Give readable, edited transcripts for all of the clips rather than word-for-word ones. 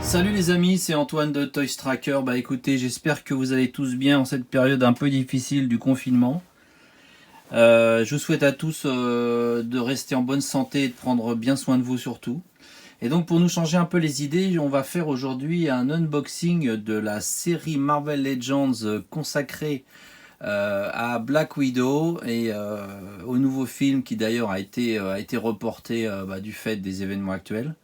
Salut les amis, c'est Antoine de Toys Tracker. Bah écoutez, j'espère que vous allez tous bien en cette période un peu difficile du confinement. Je vous souhaite à tous de rester en bonne santé et de prendre bien soin de vous surtout. Et donc pour nous changer un peu les idées, on va faire aujourd'hui un unboxing de la série Marvel Legends consacrée à Black Widow et au nouveau film qui d'ailleurs a été reporté du fait des événements actuels.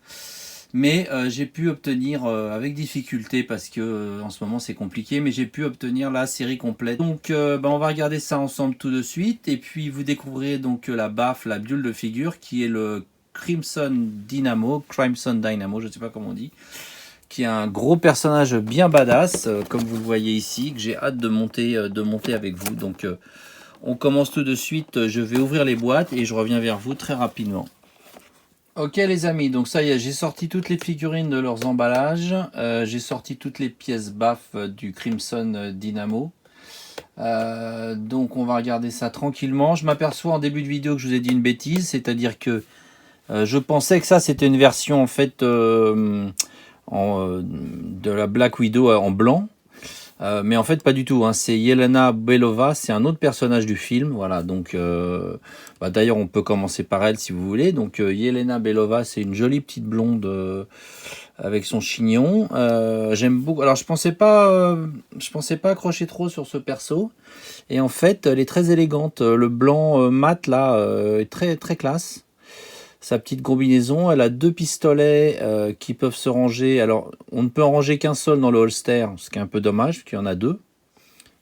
Mais j'ai pu obtenir avec difficulté parce que en ce moment c'est compliqué, mais j'ai pu obtenir la série complète. Donc on va regarder ça ensemble tout de suite et puis vous découvrirez donc la baffe, la bulle de figure qui est le Crimson Dynamo, je sais pas comment on dit, qui est un gros personnage bien badass comme vous le voyez ici, que j'ai hâte de monter avec vous. Donc on commence tout de suite, je vais ouvrir les boîtes et je reviens vers vous très rapidement. Ok les amis, donc ça y est, j'ai sorti toutes les figurines de leurs emballages, j'ai sorti toutes les pièces baff du Crimson Dynamo. Donc on va regarder ça tranquillement. Je m'aperçois en début de vidéo que je vous ai dit une bêtise, c'est-à-dire que je pensais que ça c'était une version en fait de la Black Widow en blanc. Mais en fait pas du tout, hein. C'est Yelena Belova, c'est un autre personnage du film. Voilà, donc d'ailleurs on peut commencer par elle si vous voulez. Donc Yelena Belova, c'est une jolie petite blonde avec son chignon. J'aime beaucoup. Alors je pensais pas accrocher trop sur ce perso. Et en fait elle est très élégante. Le blanc mat là est très très classe. Sa petite combinaison, elle a deux pistolets qui peuvent se ranger. Alors, on ne peut en ranger qu'un seul dans le holster, ce qui est un peu dommage, parce qu'il y en a deux.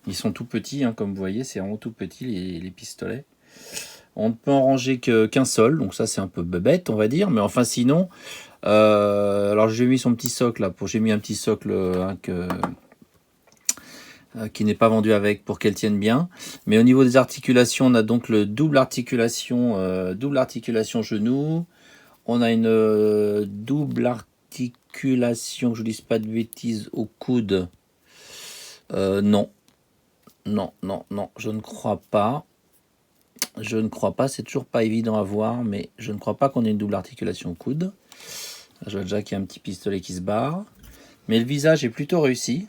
Ils sont tout petits, hein, comme vous voyez, c'est vraiment tout petit les pistolets. On ne peut en ranger qu'un seul, donc ça c'est un peu bête, on va dire. Mais enfin, sinon, alors j'ai mis son petit socle là, j'ai mis un petit socle qui n'est pas vendu avec pour qu'elle tienne bien. Mais au niveau des articulations, on a donc le double articulation genou. On a une double articulation, que je ne dise pas de bêtises, au coude. Non, je ne crois pas. Je ne crois pas, c'est toujours pas évident à voir, mais je ne crois pas qu'on ait une double articulation au coude. Je vois déjà qu'il y a un petit pistolet qui se barre. Mais le visage est plutôt réussi.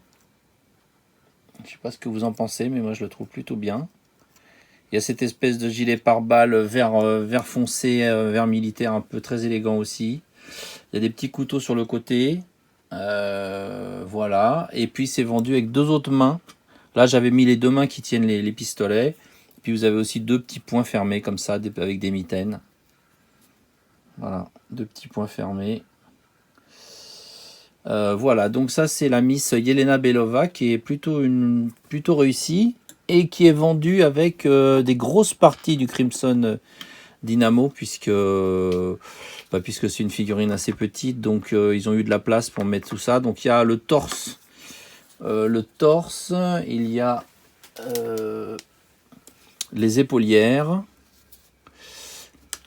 Je ne sais pas ce que vous en pensez, mais moi je le trouve plutôt bien. Il y a cette espèce de gilet pare-balles vert foncé, vert militaire, un peu très élégant aussi. Il y a des petits couteaux sur le côté. Voilà. Et puis c'est vendu avec deux autres mains. Là j'avais mis les deux mains qui tiennent les pistolets. Puis vous avez aussi deux petits poings fermés comme ça avec des mitaines. Voilà, deux petits poings fermés. Voilà, donc ça c'est la Miss Yelena Belova qui est plutôt réussie et qui est vendue avec des grosses parties du Crimson Dynamo puisque c'est une figurine assez petite, donc ils ont eu de la place pour mettre tout ça. Donc il y a le torse, il y a les épaulières.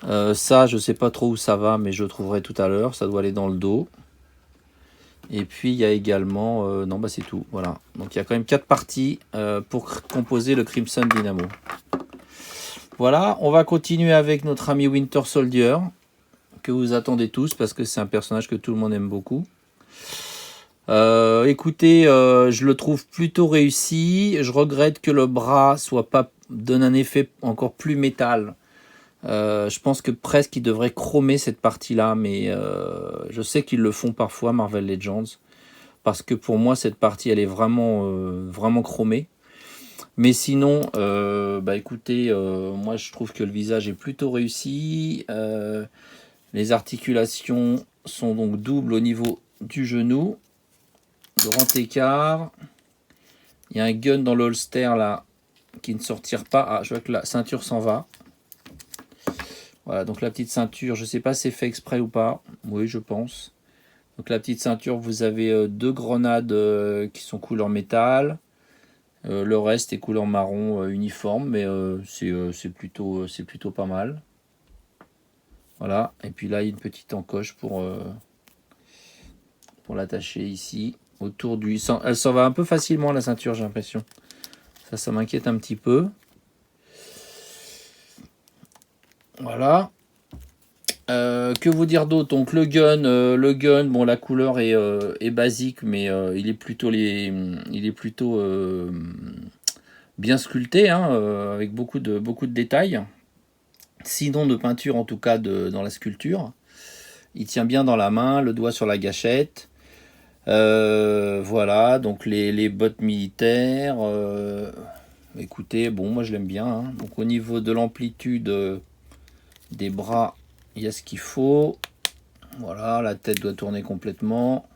Ça je sais pas trop où ça va, mais je trouverai tout à l'heure. Ça doit aller dans le dos. Et puis il y a également non c'est tout, voilà. Donc il y a quand même 4 parties pour composer le Crimson Dynamo. Voilà, on va continuer avec notre ami Winter Soldier, que vous attendez tous parce que c'est un personnage que tout le monde aime beaucoup. Écoutez, je le trouve plutôt réussi. Je regrette que le bras donne un effet encore plus métal. Je pense que presque ils devraient chromer cette partie là, mais je sais qu'ils le font parfois, Marvel Legends, parce que pour moi cette partie elle est vraiment chromée. Mais sinon écoutez, moi je trouve que le visage est plutôt réussi. Les articulations sont donc doubles au niveau du genou, grand écart. Il y a un gun dans le holster là qui ne sortira pas. Ah, je vois que la ceinture s'en va. Voilà, donc la petite ceinture, je ne sais pas si c'est fait exprès ou pas. Oui, je pense. Donc la petite ceinture, vous avez deux grenades qui sont couleur métal. Le reste est couleur marron uniforme, mais c'est plutôt pas mal. Voilà, et puis là, il y a une petite encoche pour l'attacher ici. Autour du... Elle s'en va un peu facilement, la ceinture, j'ai l'impression. Ça m'inquiète un petit peu. Voilà. Que vous dire d'autre? Donc le gun, bon la couleur est basique, mais il est plutôt bien sculpté, hein, avec beaucoup de détails. Sinon de peinture en tout cas dans la sculpture. Il tient bien dans la main, le doigt sur la gâchette. Voilà, donc les bottes militaires. Écoutez, bon, moi je l'aime bien, hein. Donc au niveau de l'amplitude des bras, il y a ce qu'il faut. Voilà, la tête doit tourner complètement.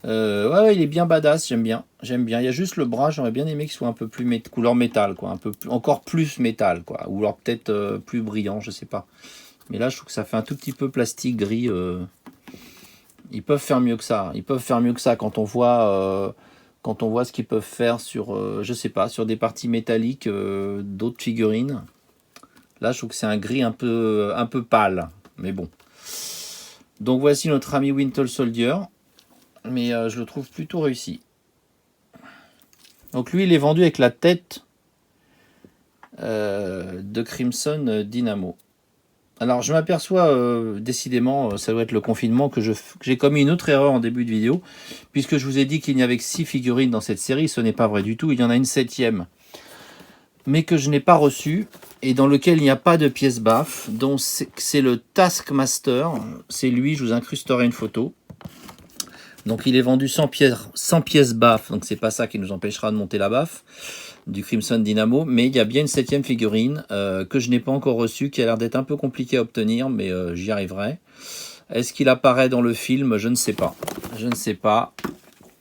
Ouais, il est bien badass, j'aime bien. J'aime bien. Il y a juste le bras, j'aurais bien aimé qu'il soit un peu plus couleur métal, quoi. Encore plus métal, quoi. Ou alors peut-être plus brillant, je sais pas. Mais là, je trouve que ça fait un tout petit peu plastique gris. Ils peuvent faire mieux que ça. Ils peuvent faire mieux que ça quand on voit ce qu'ils peuvent faire sur, je sais pas, sur des parties métalliques d'autres figurines. Là, je trouve que c'est un gris un peu pâle. Mais bon. Donc voici notre ami Winter Soldier. Mais je le trouve plutôt réussi. Donc lui, il est vendu avec la tête de Crimson Dynamo. Alors je m'aperçois décidément, ça doit être le confinement, que j'ai commis une autre erreur en début de vidéo, puisque je vous ai dit qu'il n'y avait que 6 figurines dans cette série. Ce n'est pas vrai du tout, il y en a une 7e, mais que je n'ai pas reçue, et dans lequel il n'y a pas de pièce BAF. Donc c'est le Taskmaster, c'est lui, je vous incrusterai une photo. Donc il est vendu sans pièces BAF, donc c'est pas ça qui nous empêchera de monter la BAF du Crimson Dynamo, mais il y a bien une 7e figurine que je n'ai pas encore reçue, qui a l'air d'être un peu compliquée à obtenir, mais j'y arriverai. Est-ce qu'il apparaît dans le film? Je ne sais pas. Je ne sais pas.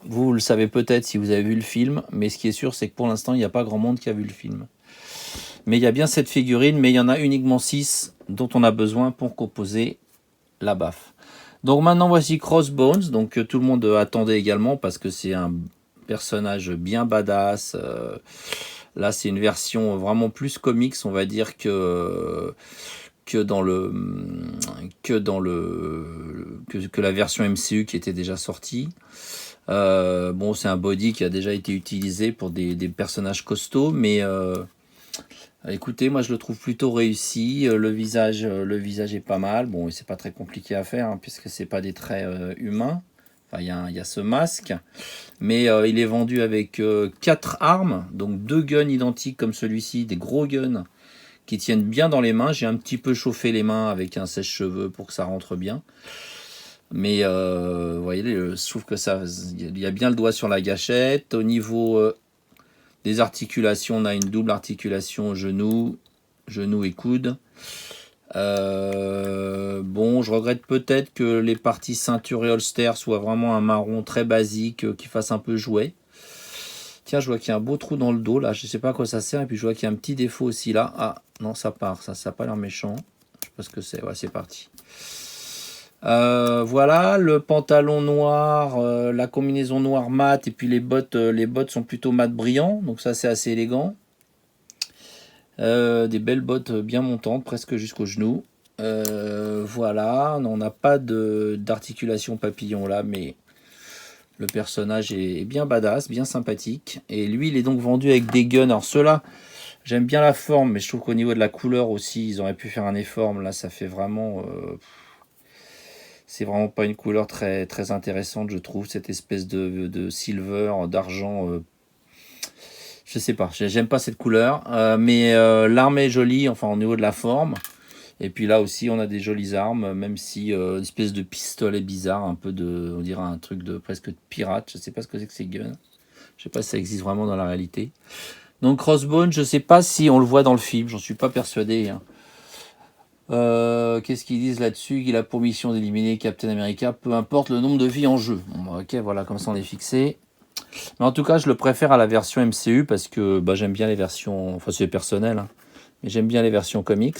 Vous le savez peut-être si vous avez vu le film, mais ce qui est sûr, c'est que pour l'instant, il n'y a pas grand monde qui a vu le film. Mais il y a bien cette figurine, mais il y en a uniquement 6 dont on a besoin pour composer la BAF. Donc maintenant voici Crossbones, donc tout le monde attendait également parce que c'est un personnage bien badass. Là c'est une version vraiment plus comics, on va dire, que la version MCU qui était déjà sortie. Bon, c'est un body qui a déjà été utilisé pour des personnages costauds, mais écoutez, moi je le trouve plutôt réussi. Le visage est pas mal. Bon, c'est pas très compliqué à faire, hein, puisque c'est pas des traits humains. Enfin, il y a ce masque, mais il est vendu avec 4 armes, donc 2 guns identiques comme celui-ci, des gros guns qui tiennent bien dans les mains. J'ai un petit peu chauffé les mains avec un sèche-cheveux pour que ça rentre bien. Mais vous voyez, je trouve que il y a bien le doigt sur la gâchette. Au niveau des articulations, on a une double articulation genou et coude. Bon, je regrette peut-être que les parties ceinture et holster soient vraiment un marron très basique, qui fasse un peu jouet. Tiens, je vois qu'il y a un beau trou dans le dos là, je sais pas à quoi ça sert, et puis je vois qu'il y a un petit défaut aussi là. Ah non, ça part, ça n'a pas l'air méchant. Je sais pas ce que c'est, ouais, c'est parti. Voilà, le pantalon noir, la combinaison noire mat, et puis les bottes sont plutôt mat brillant, donc ça c'est assez élégant. Des belles bottes bien montantes, presque jusqu'aux genoux. Voilà, on n'a pas d'articulation papillon là, mais le personnage est bien badass, bien sympathique. Et lui, il est donc vendu avec des guns. Alors ceux-là, j'aime bien la forme, mais je trouve qu'au niveau de la couleur aussi, ils auraient pu faire un effort. Là, ça fait vraiment... c'est vraiment pas une couleur très, très intéressante, je trouve. Cette espèce de silver, d'argent... je sais pas, j'aime pas cette couleur. Mais l'arme est jolie, enfin au niveau de la forme. Et puis là aussi, on a des jolies armes, même si une espèce de pistolet bizarre, un peu on dirait un truc de presque de pirate. Je sais pas ce que c'est que ces guns. Je sais pas si ça existe vraiment dans la réalité. Donc Crossbone, je sais pas si on le voit dans le film, j'en suis pas persuadé, hein. Qu'est-ce qu'ils disent là-dessus? Il a pour mission d'éliminer Captain America, peu importe le nombre de vies en jeu. Bon, ok, voilà, comme ça on est fixé. Mais en tout cas, je le préfère à la version MCU parce que j'aime bien les versions, enfin c'est personnel, hein, mais j'aime bien les versions comics.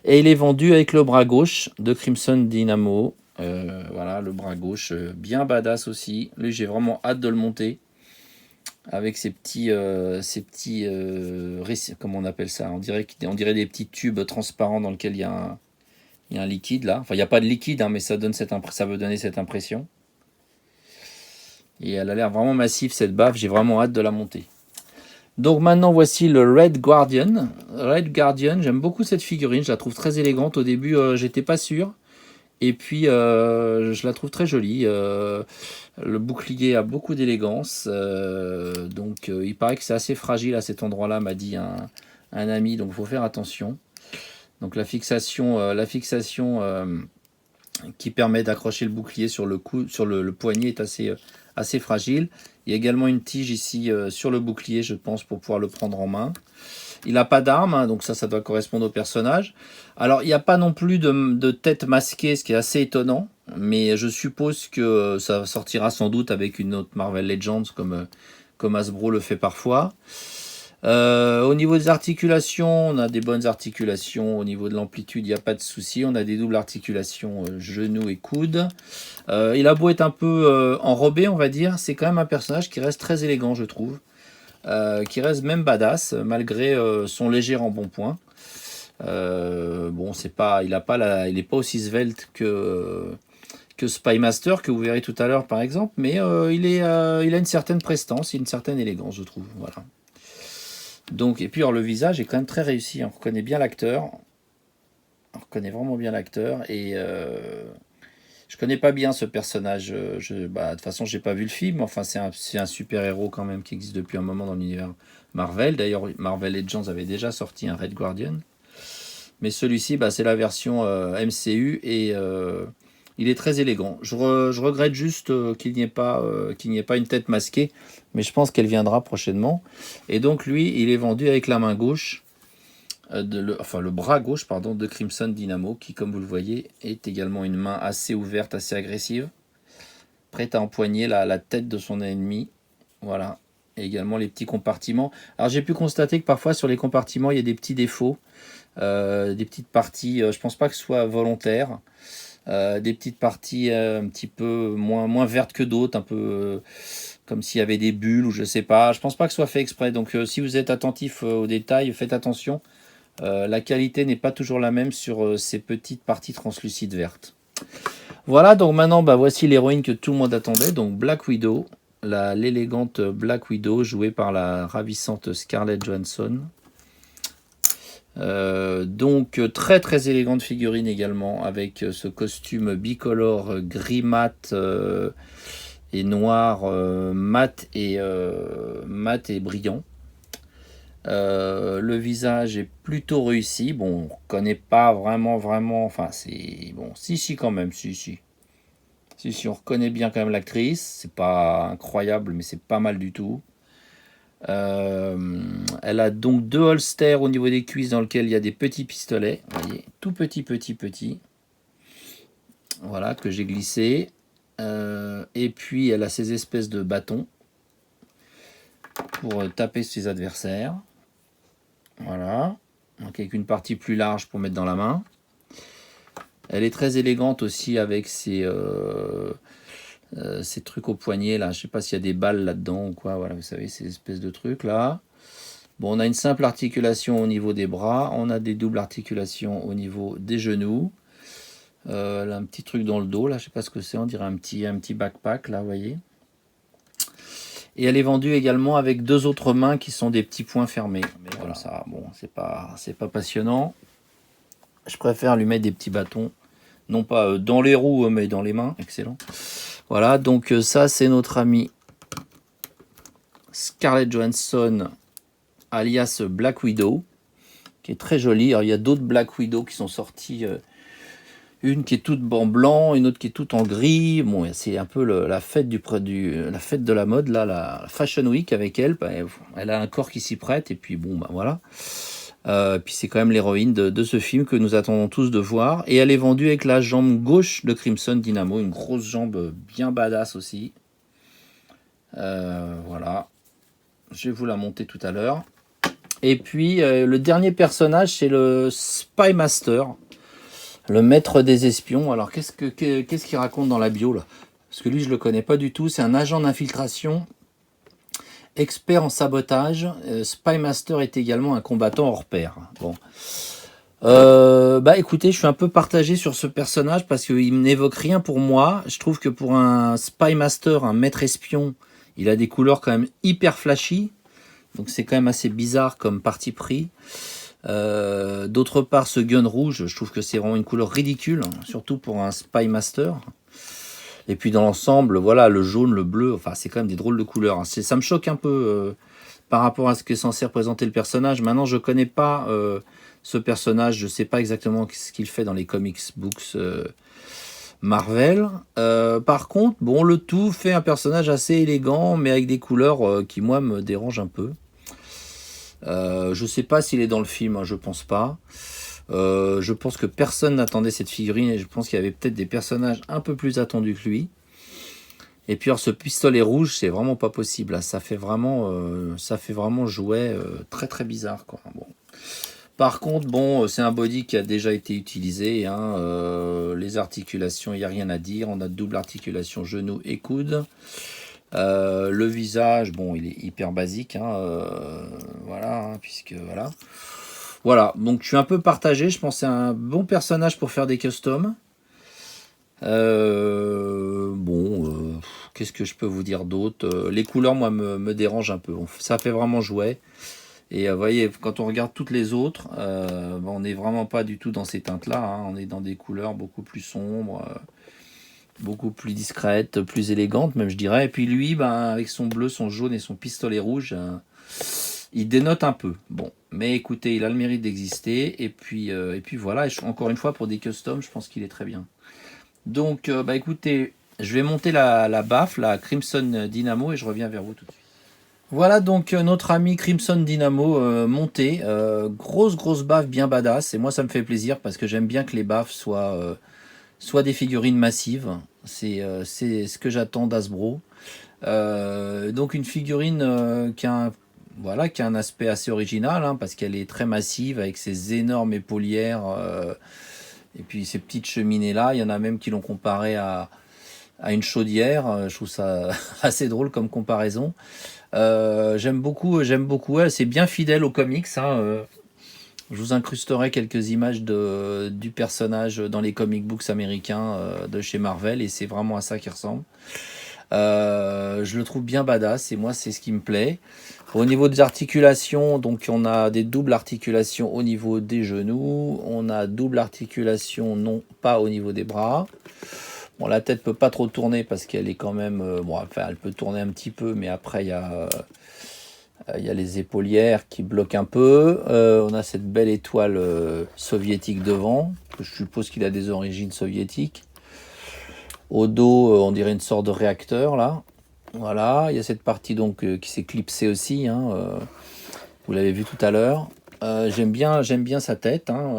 Et il est vendu avec le bras gauche de Crimson Dynamo. Voilà, le bras gauche bien badass aussi. Lui, j'ai vraiment hâte de le monter. Avec ces petits comment on appelle ça? On dirait des petits tubes transparents dans lesquels il y a un liquide là. Enfin, il n'y a pas de liquide, hein, mais ça veut donner cette impression. Et elle a l'air vraiment massive cette baffe. J'ai vraiment hâte de la monter. Donc maintenant voici le Red Guardian. Red Guardian, j'aime beaucoup cette figurine, je la trouve très élégante. Au début, j'étais pas sûr. Et puis, je la trouve très jolie. Le bouclier a beaucoup d'élégance. Donc, il paraît que c'est assez fragile à cet endroit-là, m'a dit un ami. Donc, il faut faire attention. Donc, la fixation qui permet d'accrocher le bouclier sur le cou, sur le poignet est assez fragile. Il y a également une tige ici sur le bouclier, je pense, pour pouvoir le prendre en main. Il n'a pas d'arme, hein, donc ça doit correspondre au personnage. Alors, il n'y a pas non plus de tête masquée, ce qui est assez étonnant. Mais je suppose que ça sortira sans doute avec une autre Marvel Legends, comme Hasbro le fait parfois. Au niveau des articulations, on a des bonnes articulations. Au niveau de l'amplitude, il n'y a pas de souci. On a des doubles articulations genoux et coudes. Il a beau être un peu enrobé, on va dire, c'est quand même un personnage qui reste très élégant, je trouve. Qui reste même badass, malgré son léger embonpoint. Bon, il n'est pas aussi svelte que Spy Master, que vous verrez tout à l'heure par exemple, mais il a une certaine prestance, une certaine élégance, je trouve. Voilà. Donc, et puis alors, le visage est quand même très réussi, on reconnaît bien l'acteur, on reconnaît vraiment bien l'acteur, et je connais pas bien ce personnage, de toute façon j'ai pas vu le film, enfin c'est un super héros quand même qui existe depuis un moment dans l'univers Marvel. D'ailleurs Marvel Legends avait déjà sorti un Red Guardian, mais celui-ci c'est la version MCU, et il est très élégant. Je regrette juste qu'il n'y ait pas une tête masquée, mais je pense qu'elle viendra prochainement. Et donc lui, il est vendu avec la main gauche, le bras gauche pardon, de Crimson Dynamo, qui, comme vous le voyez, est également une main assez ouverte, assez agressive, prête à empoigner la tête de son ennemi. Voilà. Et également les petits compartiments. Alors j'ai pu constater que parfois sur les compartiments, il y a des petits défauts, des petites parties, je pense pas que ce soit volontaire. Des petites parties un petit peu moins vertes que d'autres, un peu comme s'il y avait des bulles ou je sais pas. Je pense pas que ce soit fait exprès. Donc si vous êtes attentif aux détails, faites attention. La qualité n'est pas toujours la même sur ces petites parties translucides vertes. Voilà, donc maintenant voici l'héroïne que tout le monde attendait, donc Black Widow, l'élégante Black Widow jouée par la ravissante Scarlett Johansson. Donc très très élégante figurine également, avec ce costume bicolore gris mat et noir mat et brillant. Le visage est plutôt réussi. Bon, on reconnaît pas vraiment, enfin c'est bon, si quand même, si on reconnaît bien quand même l'actrice. C'est pas incroyable, mais c'est pas mal du tout. Elle a donc 2 holsters au niveau des cuisses dans lesquels il y a des petits pistolets, vous voyez, tout petit. Voilà, que j'ai glissé. Et puis elle a ces espèces de bâtons pour taper ses adversaires. Voilà, donc avec une partie plus large pour mettre dans la main. Elle est très élégante aussi avec ces trucs au poignet là, je sais pas s'il y a des balles là-dedans ou quoi, voilà, vous savez, ces espèces de trucs là. Bon, on a une simple articulation au niveau des bras, on a des doubles articulations au niveau des genoux. Là, un petit truc dans le dos, là, je sais pas ce que c'est, on dirait un petit backpack là, vous voyez. Et elle est vendue également avec 2 autres mains qui sont des petits poings fermés. Mais voilà, ça, bon, c'est pas passionnant. Je préfère lui mettre des petits bâtons, non pas dans les roues, mais dans les mains. Excellent. Voilà, donc ça c'est notre amie Scarlett Johansson, alias Black Widow, qui est très jolie. Alors il y a d'autres Black Widow qui sont sortis, une qui est toute en blanc, une autre qui est toute en gris. Bon, c'est un peu la fête la fête de la mode, là, la Fashion Week avec elle. Elle a un corps qui s'y prête, et puis bon, voilà. Puis c'est quand même l'héroïne de ce film que nous attendons tous de voir. Et elle est vendue avec la jambe gauche de Crimson Dynamo, une grosse jambe bien badass aussi. Voilà, je vais vous la monter tout à l'heure. Et puis le dernier personnage, c'est le Spy Master, le maître des espions. Alors qu'est-ce qu'il raconte dans la bio là? Parce que lui je le connais pas du tout. C'est un agent d'infiltration, expert en sabotage. Spy Master est également un combattant hors pair. Bon, écoutez, je suis un peu partagé sur ce personnage parce qu'il n'évoque rien pour moi. Je trouve que pour un Spy Master, un maître espion, il a des couleurs quand même hyper flashy. Donc c'est quand même assez bizarre comme parti pris. D'autre part, ce gun rouge, je trouve que c'est vraiment une couleur ridicule, surtout pour un Spy Master. Et puis dans l'ensemble, voilà, le jaune, le bleu, enfin c'est quand même des drôles de couleurs. Hein. Ça me choque un peu par rapport à ce que est censé représenter le personnage. Maintenant, je connais pas ce personnage, je sais pas exactement ce qu'il fait dans les comics books Marvel. Par contre, bon, le tout fait un personnage assez élégant, mais avec des couleurs qui, moi, me dérangent un peu. Je sais pas s'il est dans le film, hein, je pense pas. Je pense que personne n'attendait cette figurine et je pense qu'il y avait peut-être des personnages un peu plus attendus que lui. Et puis alors ce pistolet rouge, c'est vraiment pas possible. Là. Ça fait vraiment jouet très très bizarre, quoi. Bon. Par contre, bon, c'est un body qui a déjà été utilisé. Hein, les articulations, il n'y a rien à dire. On a double articulation genou et coude. Le visage, bon, il est hyper basique. Hein, voilà, hein, puisque voilà. Voilà, donc je suis un peu partagé. Je pense que c'est un bon personnage pour faire des customs. Qu'est-ce que je peux vous dire d'autre? Les couleurs, moi, me dérangent un peu. Ça fait vraiment jouet. Et vous voyez, quand on regarde toutes les autres, on n'est vraiment pas du tout dans ces teintes-là. Hein. On est dans des couleurs beaucoup plus sombres, beaucoup plus discrètes, plus élégantes, même je dirais. Et puis lui, avec son bleu, son jaune et son pistolet rouge, il dénote un peu. Bon, mais écoutez, il a le mérite d'exister. Et puis voilà. Et encore une fois, pour des customs, je pense qu'il est très bien. Donc, écoutez, je vais monter la baffe, la Crimson Dynamo, et je reviens vers vous tout de suite. Voilà donc notre ami Crimson Dynamo monté. Grosse baffe bien badass. Et moi, ça me fait plaisir parce que j'aime bien que les baffes soient des figurines massives. C'est ce que j'attends d'Hasbro. Donc une figurine qui a un aspect assez original, hein, parce qu'elle est très massive avec ses énormes épaulières et puis ces petites cheminées là. Il y en a même qui l'ont comparé à une chaudière. Je trouve ça assez drôle comme comparaison. J'aime beaucoup elle, c'est bien fidèle aux comics. Hein, je vous incrusterai quelques images du personnage dans les comic books américains de chez Marvel et c'est vraiment à ça qu'il ressemble. Je le trouve bien badass et moi c'est ce qui me plaît. Au niveau des articulations, donc on a des doubles articulations au niveau des genoux, on a double articulation non pas au niveau des bras. Bon, la tête peut pas trop tourner parce qu'elle est quand même, elle peut tourner un petit peu, mais après il y a les épaulières qui bloquent un peu. On a cette belle étoile soviétique devant, que je suppose qu'il a des origines soviétiques. Au dos, on dirait une sorte de réacteur là. Voilà, il y a cette partie donc qui s'est clipsée aussi. Hein, vous l'avez vu tout à l'heure. J'aime bien sa tête. Hein,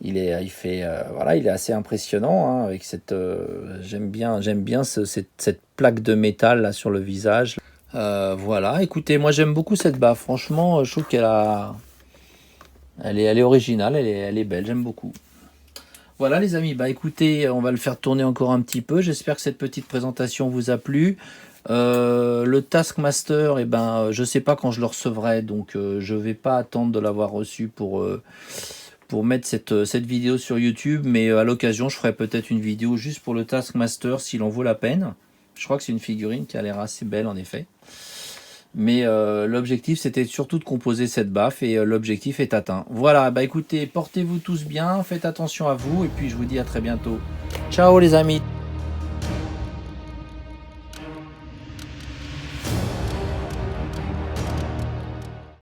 il est assez impressionnant hein, avec cette. J'aime bien cette plaque de métal là sur le visage. Voilà, écoutez, moi j'aime beaucoup cette baffe. Franchement, je trouve elle est originale, elle est belle. J'aime beaucoup. Voilà les amis, écoutez, on va le faire tourner encore un petit peu. J'espère que cette petite présentation vous a plu. Le Taskmaster, je sais pas quand je le recevrai, donc je vais pas attendre de l'avoir reçu pour mettre cette vidéo sur YouTube, mais à l'occasion, je ferai peut-être une vidéo juste pour le Taskmaster s'il en vaut la peine. Je crois que c'est une figurine qui a l'air assez belle en effet. Mais l'objectif, c'était surtout de composer cette baffe et l'objectif est atteint. Voilà, écoutez, portez-vous tous bien, faites attention à vous et puis je vous dis à très bientôt. Ciao les amis!